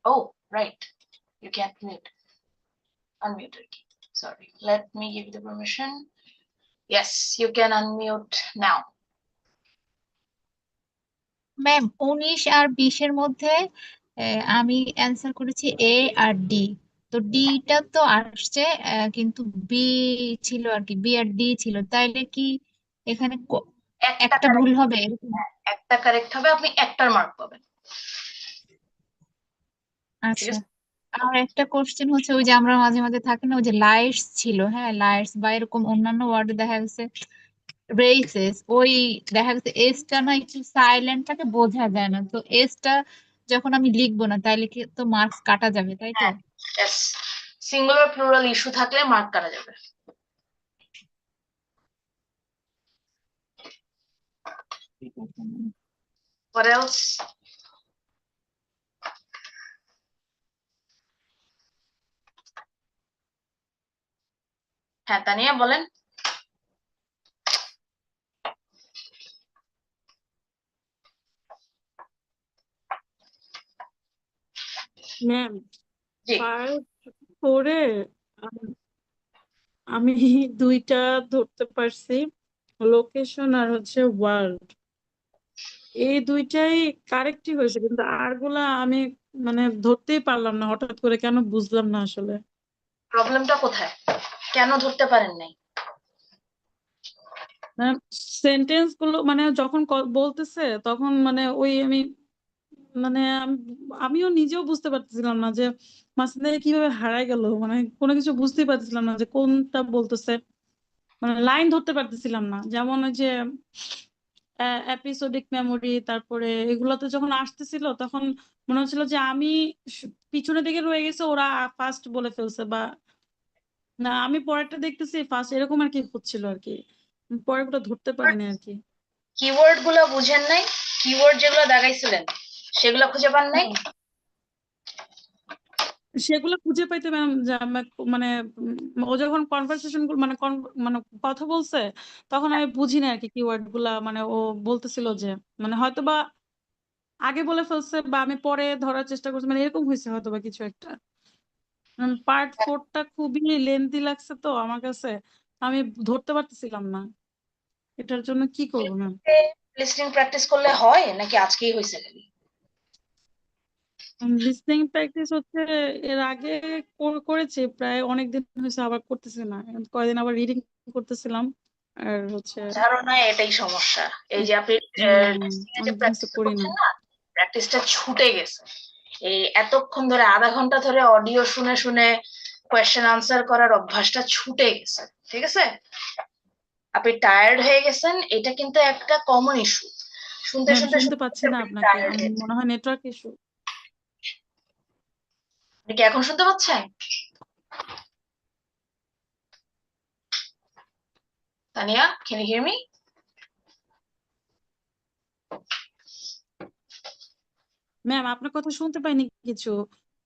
Speaker 2: Oh, right. You can't mute. Unmute it. Sorry. Let me give you the permission. Yes, you can unmute now.
Speaker 11: Ma'am 19 আর 20 মধ্যে আমি answer করেছি এ আর D. তো ডিটা তো আসছে, কিন্তু বি ছিল আর কি, বি আর ডি ছিল, তাইলে কি এখানে একটা ভুল হবে এরকম?
Speaker 2: একটা কারেক্ট হবে, আপনি একটার মার্ক পাবেন। ঠিক
Speaker 11: আচ্ছা,
Speaker 2: আছে?
Speaker 11: আর একটা কোশ্চেন হচ্ছে ওই যে আমরা মাঝে মাঝে থাকে না, ওই যে লাইটস ছিল, হ্যাঁ লাইটস বা এরকম অন্যান্য ওয়ার্ডে দেখা গেছে রেসেস, ওই দেখা গেছে এসটা না একটু সাইলেন্টটাকে বোঝা যায় না, তো এসটা যখন আমি লিখবো না তাইলে কি তো মার্কস কাটা যাবে, তাই তো?
Speaker 2: হ্যাঁ, yes. সিঙ্গুলার প্লুরাল ইস্যু থাকলে মার্ক কাটা যাবে।
Speaker 11: ঠিক আছে ma'am।
Speaker 2: What else? হ্যাঁ, তানিয়া বলেন।
Speaker 12: ম্যাম
Speaker 2: জি।
Speaker 12: পার্ট 4-এ আমি দুইটা ধরতে পারছি, লোকেশন আর হচ্ছে ওয়ার্ল্ড, এই দুইটাই কারেক্টই হয়েছে, কিন্তু আরগুলা আমি মানে ধরতেই পারলাম না, হঠাৎ করে কেন বুঝলাম না আসলে।
Speaker 2: প্রবলেমটা কোথায়? কেন ধরতে পারেন নাই?
Speaker 12: সেন্টেন্স গুলো মানে যখন বলতেছে তখন মানে ওই আমি মানে আমিও নিজেও বুঝতে পারতেছিলাম না যে মাঝখানে কিভাবে হারাই গেল, মানে কোনো কিছু বুঝতেই পারতেছিলাম না যে কোনটা বলতেছে, মানে লাইন ধরতে পারতেছিলাম না। যেমন ওই যে এপিসোডিক মেমোরি, তারপরে এগুলোতে যখন আসতেছিল তখন মনে হচ্ছিল যে আমি পিছনের দিকে রয়ে গেছে, ওরা ফার্স্ট বলে ফেলছে, বা না আমি পরেরটা দেখতেছি ফার্স্ট, এরকম আর কি হচ্ছিল আর কি, পরেরটা ধরতে পারিনি আর কি।
Speaker 2: কিওয়ার্ড গুলো বুঝেন নাই? কিওয়ার্ড যেগুলো দাগাইছিলেন সেগুলো খুঁজে পান নাই?
Speaker 12: সেগুলো খুঁজে পাইতে মানে ও যখন কনভারসেশন মানে মানে কথা বলছে তখন আমি বুঝি না আর কি কিওয়ার্ড গুলা, মানে ও বলতেছিল যে মানে হয়তো বা আগে বলে ফেলছে বা আমি পরে ধরার চেষ্টা করছি, মানে এরকম হয়েছে হয়তো বা কিছু একটা। পার্ট 4টা খুবই লেন্থি লাগছে তো আমার কাছে, আমি ধরতে পারতেছিলাম না, এটার জন্য কি করবো ম্যাম?
Speaker 2: লিসনিং প্র্যাকটিস করলে হয় নাকি আজকেই হয়েছে খালি?
Speaker 12: লিসনিং প্র্যাকটিস হচ্ছে এর আগে করেছি, প্রায় অনেকদিন হয়েছে, আবার করতেছি না, কয়দিন আবার রিডিং করতেছিলাম আর হচ্ছে
Speaker 2: ধারণায় এটাই সমস্যা। এই যে আপনি
Speaker 12: অনেকদিন হয়েছে
Speaker 2: প্র্যাকটিস
Speaker 12: করি না।
Speaker 2: করছেন না, প্র্যাকটিসটা ছুটে গেছে। এই এতক্ষণ ধরে আধা ঘন্টা ধরে অডিও শুনে শুনে কোয়েশ্চেন আনসার করার অভ্যাসটা ছুটে গেছে। ঠিক আছে? আপনি টায়ার্ড হয়ে গেছেন, এটা কিন্তু একটা কমন ইস্যু। শুনতে
Speaker 12: ম্যাম
Speaker 2: শুনতে
Speaker 12: শুনতে
Speaker 2: শুনতে
Speaker 12: পাচ্ছি না
Speaker 2: আপনি
Speaker 12: আপনাকে,
Speaker 2: টায়ার্ড
Speaker 12: আমার
Speaker 2: হয়েছেন।
Speaker 12: মনে হয় নেটওয়ার্ক ইস্যু।
Speaker 2: আপনি কি এখন শুনতে পাচ্ছেন? Tania, can you hear me?
Speaker 12: Ma'am আপনার কথা শুনতে পাইনি কিছু,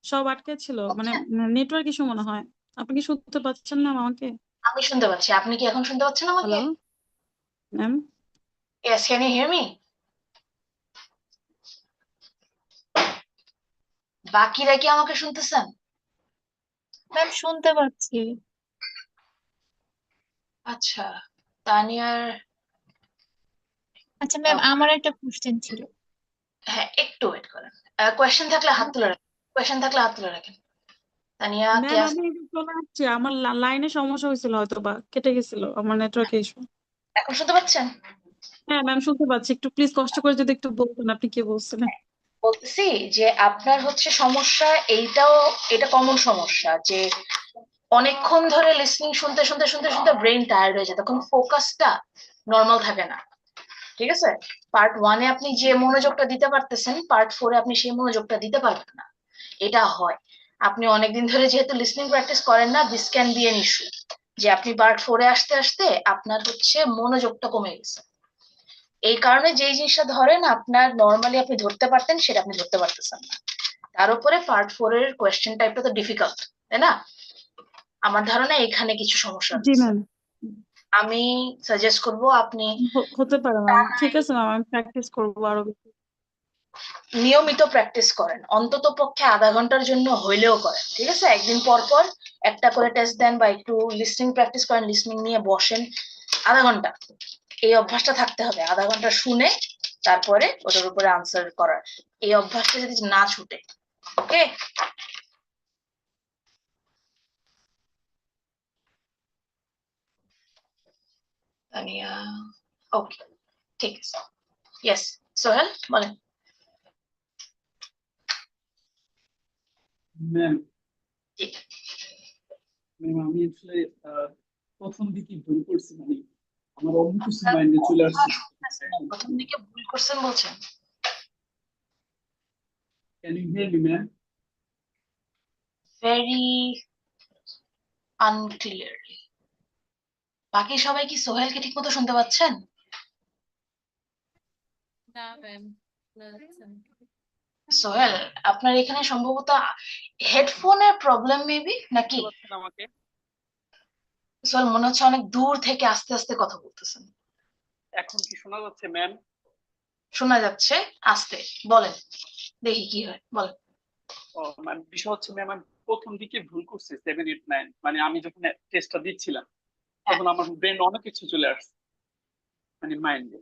Speaker 12: সব আটকে ছিল, মানে নেটওয়ার্ক ইস্যু মনে হয়। আপনি কি শুনতে পাচ্ছেন ম্যাম আমাকে?
Speaker 2: আমি শুনতে পাচ্ছি, আপনি কি এখন শুনতে পাচ্ছেন আমাকে?
Speaker 12: Hello ma'am.
Speaker 2: Yes, can you hear me? বাকিরা কি আমাকে শুনতেছেন?
Speaker 11: ম্যাম শুনতে পাচ্ছি।
Speaker 2: আচ্ছা, তানিয়ার
Speaker 11: আচ্ছা ম্যাম, আমার একটা কোশ্চেন ছিল।
Speaker 2: হ্যাঁ, একটু ওয়েট করেন। কোয়েশ্চেন থাকলে হাত তুলে রাখেন, কোয়েশ্চেন থাকলে হাত তুলে রাখেন। তানিয়া কে
Speaker 12: ম্যাম
Speaker 2: আছে?
Speaker 12: আমি চলে আসছি, আমার লাইনে সমস্যা হয়েছিল, হয়তো বা কেটে গেছিল আমার নেটওয়ার্ক ইস্যু।
Speaker 2: এখন শুনতে পাচ্ছেন?
Speaker 12: হ্যাঁ ম্যাম শুনতে পাচ্ছি, একটু প্লিজ কষ্ট করে যদি একটু বলতেন আপনি কি বলছিলেন।
Speaker 2: বলতেছি যে আপনার হচ্ছে সমস্যা এইটাও, এটা কমন সমস্যা যে অনেকক্ষণ ধরে লিসনিং শুনতে শুনতে শুনতে শুনতে ব্রেন টায়ার্ড হয়ে যায়, তখন ফোকাসটা নর্মাল থাকে না। ঠিক আছে? পার্ট 1-এ আপনি যে মনোযোগটা দিতে পারতেছেন, পার্ট 4-এ আপনি সেই মনোযোগটা দিতে পারবেন না। এটা হয়। আপনি অনেকদিন ধরে যেহেতু লিসনিং প্র্যাকটিস করেন না, this can be an issue, যে আপনি পার্ট 4-এ আসতে আসতে আপনার হচ্ছে মনোযোগটা কমে গেছে। এই কারণে যেই জিনিসটা ধরেন আপনার নর্মালি আপনি ধরতে পারতেন, সেটা আপনি ধরতে পারতেছেন না। তার উপরে পার্ট 4-এর কোয়েশ্চেন টাইপটা তো ডিফিকাল্ট, তাই না? আমার ধারণা এখানে কিছু সমস্যা
Speaker 12: জি
Speaker 2: হচ্ছে।
Speaker 12: ম্যাম।
Speaker 2: আমি সাজেস্ট করব আপনি
Speaker 12: হতে পারে ম্যাম, ঠিক আছে ম্যাম, আমি প্র্যাকটিস করবো আরো বেশি।
Speaker 2: নিয়মিত প্র্যাকটিস করেন, অন্তত পক্ষে আধা ঘন্টার জন্য হইলেও করেন। ঠিক আছে? একদিন পর পর একটা করে টেস্ট দেন বা একটু লিসনিং প্র্যাকটিস করেন, লিসনিং নিয়ে বসেন আধা ঘন্টা। এই অভ্যাসটা থাকতে হবে, আধা ঘন্টা শুনে তারপরে ওটার উপরে আনসার করার। এই অভ্যাসটা যদি না ছুটে। ওকে? তানিয়া, ওকে, ঠিক আছে। ইয়েস, সোহেল বলেন।
Speaker 13: ম্যাম,
Speaker 2: জি।
Speaker 13: ম্যাম আমি আসলে প্রথম দিকে ভুল করছি, মানে আমার অন্য কিছু মাইন্ডে চলে আসছে।
Speaker 2: প্রথম দিকে ভুল করছেন বলছেন?
Speaker 13: Can you hear me ma'am?
Speaker 2: Very unclearly. বাকি সবাই কি সোহেলকে ঠিক মতো শুনতে পাচ্ছেন?
Speaker 3: না ম্যাম,
Speaker 2: সোহেল, আপনার এখানে সম্ভবত হেডফোনের প্রবলেম মেবি, নাকি?
Speaker 13: আমাকে
Speaker 2: সোহেল মনে হচ্ছে অনেক দূর থেকে আস্তে আস্তে কথা বলতেছেন।
Speaker 13: এখন কি শোনা যাচ্ছে ম্যাম?
Speaker 2: শোনা যাচ্ছে আস্তে, বলেন, দেখি কি হয়, বলেন।
Speaker 13: ও ম্যাম, বিষয় হচ্ছে ম্যাম আমি প্রথম দিকে ভুল করছি 7, 8, 9, মানে আমি যখন টেস্টটা দিচ্ছিলাম তখন আমার ব্রেন অনেক কিছু চলে আসছে, মানে মাইন্ডে,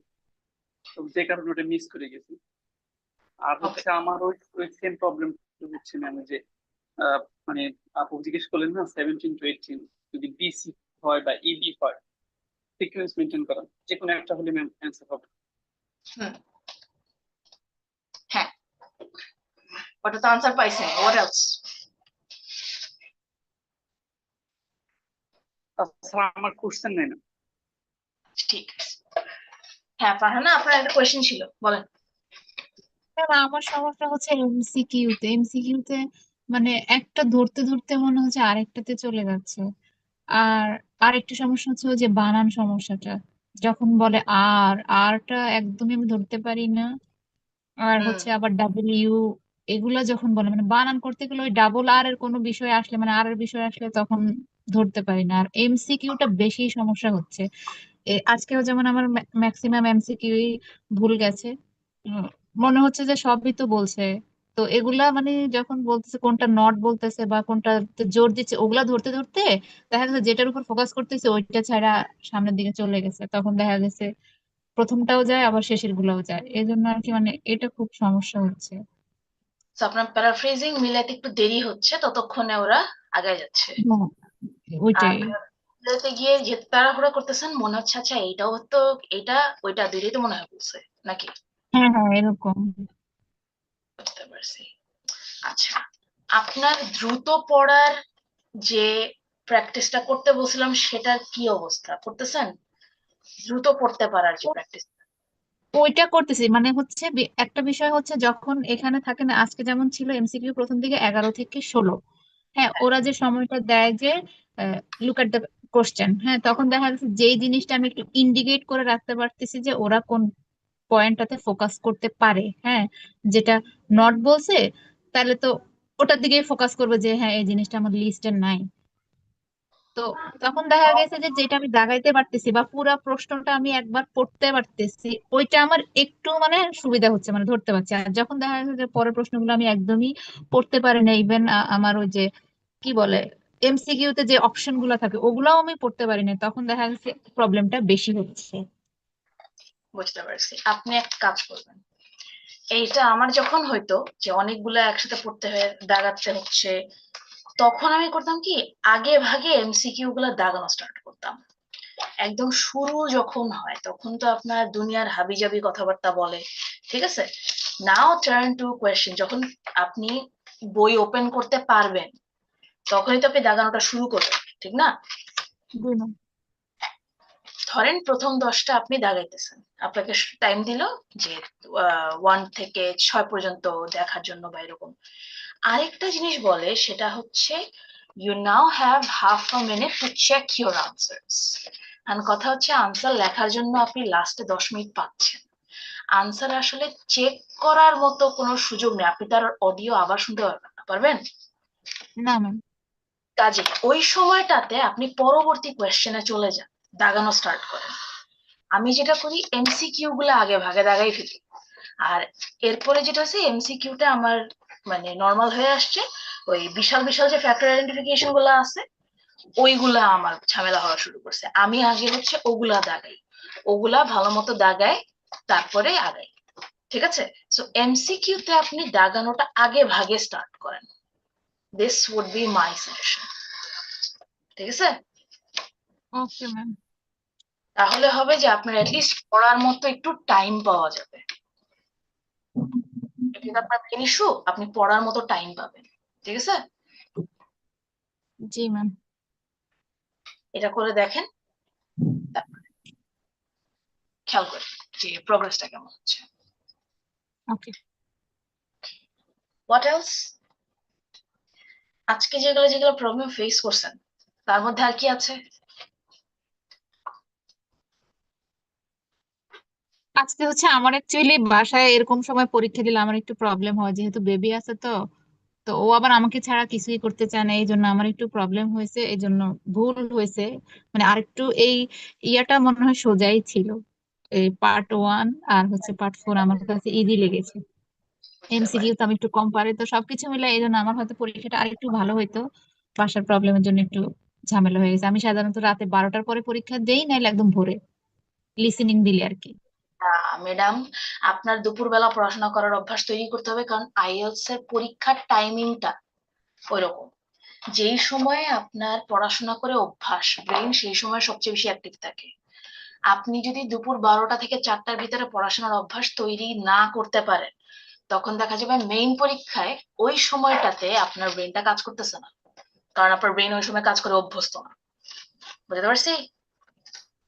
Speaker 13: তো যে কারণে ওটা মিস করে গেছি। আর হচ্ছে আমার ওই ওই সেম প্রবলেম হচ্ছে ম্যাম, যে আহ, মানে আপু জিজ্ঞেস করলেন না 17 to 18 যদি বিসি হয় বা ইবি হয়, সিকোয়েন্স মেনটেন করা, যে কোনো একটা হলে ম্যাম অ্যান্সার হবে।
Speaker 2: হুম, হ্যাঁ, ওটা তো আনসার পাইছেন, হোয়াট এলস?
Speaker 13: তাছাড়া আমার কোশ্চেন নেই না।
Speaker 2: ঠিক আছে। হ্যাঁ ফারহানা, আপনার একটা কোয়েশ্চেন ছিল, বলেন।
Speaker 11: ম্যাম, আমার সমস্যা হচ্ছে এমসিকিউতে মানে একটা ধরতে ধরতে মনে হচ্ছে আরেকটাতে চলে যাচ্ছে। আর আরেকটা সমস্যা হচ্ছে ওই যে বানান সমস্যাটা, যখন বলে আরটা একদমই আমি ধরতে পারি না। আর
Speaker 2: হুম,
Speaker 11: হচ্ছে আবার ডাব্লিউ, এগুলা যখন বলে মানে বানান করতে গেলে ওই ডাবল আর এর কোনো বিষয় আসলে মানে আর এর বিষয় আসলে তখন ধরতে পারি না। আর এমসিকিউটা বেশি সমস্যা হচ্ছে। আজকেও যেমন আমার ম্যাক্সিমাম এমসিকিউ ভুল গেছে। উম, মনে হচ্ছে যে সবই তো বলছে, তো এগুলা মানে যখন বলতেছে কোনটা নট বলতেছে বা কোনটা জোর দিচ্ছে, ওগুলা ধরতে ধরতে দেখা গেছে যেটার উপর ফোকাস করতেছে ওইটা ছাড়া সামনের দিকে চলে গেছে, তখন দেখা গেছে প্রথমটাও যায় আবার শেষের গুলাও যায়। এই জন্য আর কি মানে এটা খুব সমস্যা হচ্ছে।
Speaker 2: তো আপনার প্যারাফ্রেজিং মিলাতে একটু দেরি হচ্ছে, ততক্ষণে ওরা আগায় যাচ্ছে।
Speaker 11: হ্যাঁ,
Speaker 2: আর
Speaker 11: ওইটাই।
Speaker 2: মিলাতে গিয়ে যে তাড়াহুড়া করতেছেন, মনে হচ্ছে আচ্ছা এইটাও তো, এটা ওইটা দুইটাই তো মনে হয় বলছে, নাকি?
Speaker 11: হ্যাঁ হ্যাঁ, এরকম।
Speaker 2: বুঝতে পারছি। আচ্ছা, আপনার দ্রুত পড়ার যে প্র্যাকটিসটা করতে বলছিলাম, সেটার কি অবস্থা? করতেছেন? দ্রুত পড়তে পারার যে প্র্যাকটিস।
Speaker 11: ওইটা করতেছি, মানে হচ্ছে একটা বিষয় হচ্ছে যখন এখানে থাকে না, আজকে যেমন ছিল এমসিকিউ প্রথম দিকে 11 থেকে 16, হ্যাঁ ওরা যে সময়টা দেয় যে লুক এট দ্য কোশ্চেন, হ্যাঁ তখন দেখা যাচ্ছে যেই জিনিসটা আমি একটু ইন্ডিকেট করে রাখতে পারতেছি যে ওরা কোন পয়েন্টটাতে ফোকাস করতে পারে, হ্যাঁ যেটা নট বলছে তাহলে তো ওটার দিকে ফোকাস করবে যে হ্যাঁ এই জিনিসটা আমার লিস্টে নাই। তো তখন দেখা গেছে যে যেটা আমি দাগাইতে পারতেছি বা পুরা প্রশ্নটা আমি একবার পড়তে পারতেছি, ওইটা আমার একটু মানে সুবিধা হচ্ছে, মানে ধরতে পারছি। আর যখন দেখা যাচ্ছে যে পরের প্রশ্নগুলো আমি একদমই পড়তে পারি না, ইভেন আমার ওই যে কি বলে এমসিকিউ তে যে অপশন গুলো থাকে ওগুলাও আমি পড়তে পারি না, তখন দেখা যাচ্ছে প্রবলেমটা বেশি হচ্ছে।
Speaker 2: বুঝতে পারছি। আপনি এক কাজ করবেন, এইটা আমার যখন হয়তো যে অনেকগুলো একসাথে পড়তে হয়ে দাগাতে হচ্ছে, তখন আমি করতাম কি, আগে ভাগে এমসিকিউ গুলা দাগানো স্টার্ট করতাম। একদম শুরু যখন হয় তখন তো আপনার দুনিয়ার হাবিজাবি কথাবার্তা বলে, ঠিক আছে। নাও টার্ন টু কোয়েশ্চেন, যখন আপনি বই ওপেন করতে পারবেন তখনই তো আপনি দাগানোটা শুরু করবেন, ঠিক না? ধরেন প্রথম 10টা আপনি দাগাইতেছেন, আপনাকে টাইম দিল যে 1 থেকে 6 পর্যন্ত দেখার জন্য বা এরকম। আরেকটা জিনিস বলে, সেটা হচ্ছে you now have half a minute to check your answers. and কথা হচ্ছে আনসার লেখার জন্য আপনি লাস্টে 10 মিনিট পাচ্ছেন। আনসার আসলে চেক করার মতো কোনো সুযোগ নেই, আপনি তার অডিও আবার শুনতে পারবেন না, পারবেন
Speaker 11: না ম্যাম।
Speaker 2: কাজে ওই সময়টাতে আপনি পরবর্তী কোয়েশ্চেনে চলে যান, দাগানো স্টার্ট করেন। আমি যেটা করি এমসিকিউ গুলো আগে ভাগে দাগাই ফেলি, আর এরপরে যেটা আছে এমসিকিউটা আমার মানে নর্মাল হয়ে আসছে, ওই বিশাল বিশাল যে ফ্যাক্টর আইডেন্টিফিকেশন গুলো আছে ওইগুলা আমার ঝামেলা হওয়া শুরু করছে। আমি আগে হচ্ছে ওগুলা দাগাই, ওগুলা ভালো মতো দাগাই, তারপরে আগাই, ঠিক আছে। সো এমসিকিউ তে আপনি দাগানোটা আগে ভাগে স্টার্ট করেন, this would be my suggestion, ঠিক আছে।
Speaker 11: Okay ma'am.
Speaker 2: তাহলে হবে যে আপনার অ্যাটলিস্ট পড়ার মতো একটু টাইম পাওয়া যাবে। যদি আপনার মেন ইস্যু, আপনি পড়ার মতো টাইম পাবেন, ঠিক আছে।
Speaker 11: জি ম্যাম।
Speaker 2: এটা করে দেখেন, তারপরে খেয়াল করেন যে প্রোগ্রেসটা কেমন হচ্ছে।
Speaker 11: ওকে।
Speaker 2: What else? আজকে যেগুলো যেগুলো প্রবলেম ফেস করছেন তার মধ্যে আর কি আছে?
Speaker 11: আজকে হচ্ছে আমার অ্যাকচুয়ালি বাসায় এরকম সময় পরীক্ষা দিলে আমার একটু প্রবলেম হয়, যেহেতু বেবি আছে তো। তো ও আবার আমাকে ছাড়া কিছুই করতে চায় না, এই জন্য আমার একটু প্রবলেম হয়েছে, এই জন্য ভুল হয়েছে। মানে আরেকটু এই ইয়াটা মনে হয় সোজাই ছিল, এই পার্ট 1 আর হচ্ছে পার্ট 4 আমার কাছে ইজি লেগেছে। এমসিকিউ তো আমি একটু কম পারি, তো সবকিছু মিলে এই জন্য আমার হয়তো পরীক্ষাটা আরেকটু ভালো হইতো। বাসার প্রবলেমের জন্য একটু ঝামেলা হয়ে গেছে। আমি সাধারণত রাতে 12টার পরে পরীক্ষা দেই, নাইলে একদম ভোরে লিসেনিং দিলে আর কি।
Speaker 2: ম্যাডাম, আপনার দুপুরবেলা পড়াশোনা করার অভ্যাস তৈরি করতে হবে, কারণ আইএলটিএস এর পরীক্ষার টাইমিংটা ওইরকম। যেই সময়ে আপনার পড়াশোনা করে অভ্যাস, ব্রেন সেই সময় সবচেয়ে বেশি অ্যাক্টিভ থাকে। আপনি যদি দুপুর 12টা থেকে 4টার ভিতরে পড়াশোনার অভ্যাস তৈরি না করতে পারেন, তখন দেখা যাবে মেইন পরীক্ষায় ওই সময়টাতে আপনার ব্রেনটা কাজ করতেছে না, কারণ আপনার ব্রেন ওই সময় কাজ করে অভ্যস্ত না। বুঝতে পারছি?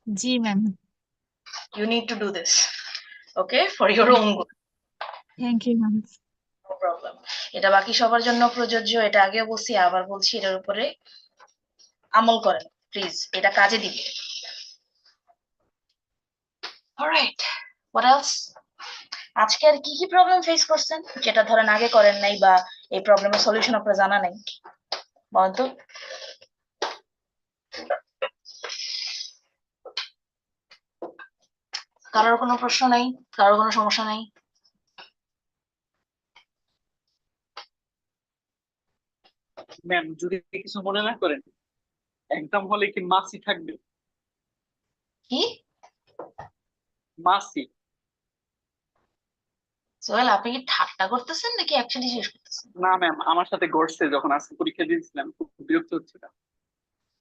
Speaker 11: জি ma'am.
Speaker 2: You need to do this, okay, for your own good.
Speaker 11: Thank you ma'am.
Speaker 2: No problem. এটা বাকি সবার জন্য প্রযোজ্য, এটা আগেও বলছি আবার বলছি, এটার উপরে আমল করেন প্লিজ, এটা কাজে দিবে। Alright, what else? আজকে আর কি কি প্রবলেম ফেস করছেন যেটা ধরেন আগে করেন নাই, বা এই প্রবলেমের সলিউশন আপনার জানা নাই, বলেন তো। কারোর কোনো প্রশ্ন নাই? কারোর কোনো সমস্যা নাই?
Speaker 13: ম্যাম যদি কিছু মনে না করেন, এক্সাম হলে কি মাসি থাকবে?
Speaker 2: কি
Speaker 13: মাসি?
Speaker 2: সোহেল, আপনি কি ঠাট্টা করতেছেন নাকি অ্যাকচুয়ালি জিজ্ঞেস করতেছেন?
Speaker 13: না ম্যাম, আমার সাথে ঘটছে যখন আজকে পরীক্ষা দিয়েছিলাম, খুব বিরক্ত হচ্ছিল,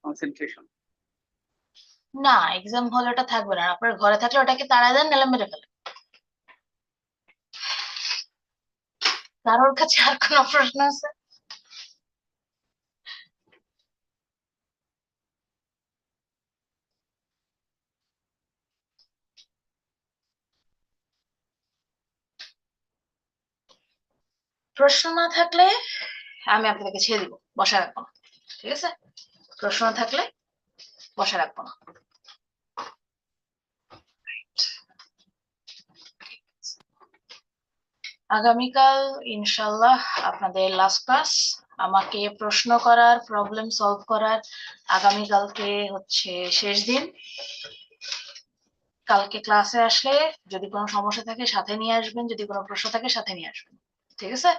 Speaker 13: কনসেন্ট্রেশন।
Speaker 2: না, এক্সাম হলে ওটা থাকবে না, আপনার ঘরে থাকলে ওটাকে তাড়া দেন, নাহলে মেরে ফেলেন। কারোর কাছে আর কোনো প্রশ্ন আছে? প্রশ্ন না থাকলে আমি আপনাদেরকে ছেড়ে দিব, বসায় রাখবো না, ঠিক আছে। প্রশ্ন না থাকলে বসায় রাখবো না। আগামীকাল ইনশাল্লাহ আপনাদের লাস্ট ক্লাস। আমাকে প্রশ্ন করার, প্রবলেম সলভ করার আগামীকালকে হচ্ছে শেষ দিন। কালকে ক্লাসে আসলে যদি কোনো সমস্যা থাকে সাথে নিয়ে আসবেন, যদি কোনো প্রশ্ন থাকে সাথে নিয়ে আসবেন, ঠিক আছে।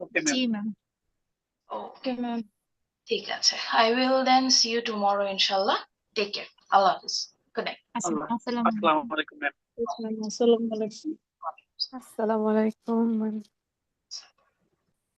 Speaker 13: Okay ma'am.
Speaker 11: জি ম্যাম।
Speaker 2: Okay,
Speaker 12: Okay, ma'am.
Speaker 2: ঠিক আছে। I will then see you tomorrow ইনশাল্লাহ। টেক কেয়ার, আল্লাহ হাফিজ। connect.
Speaker 11: আচ্ছা,
Speaker 13: আল্লাহ
Speaker 11: আসসালামু
Speaker 13: আসসালামু
Speaker 11: আলাইকুম।
Speaker 13: আলাইকুম ম্যাম।
Speaker 12: আসসালামু আলাইকুম।
Speaker 3: আসসালামু আলাইকুম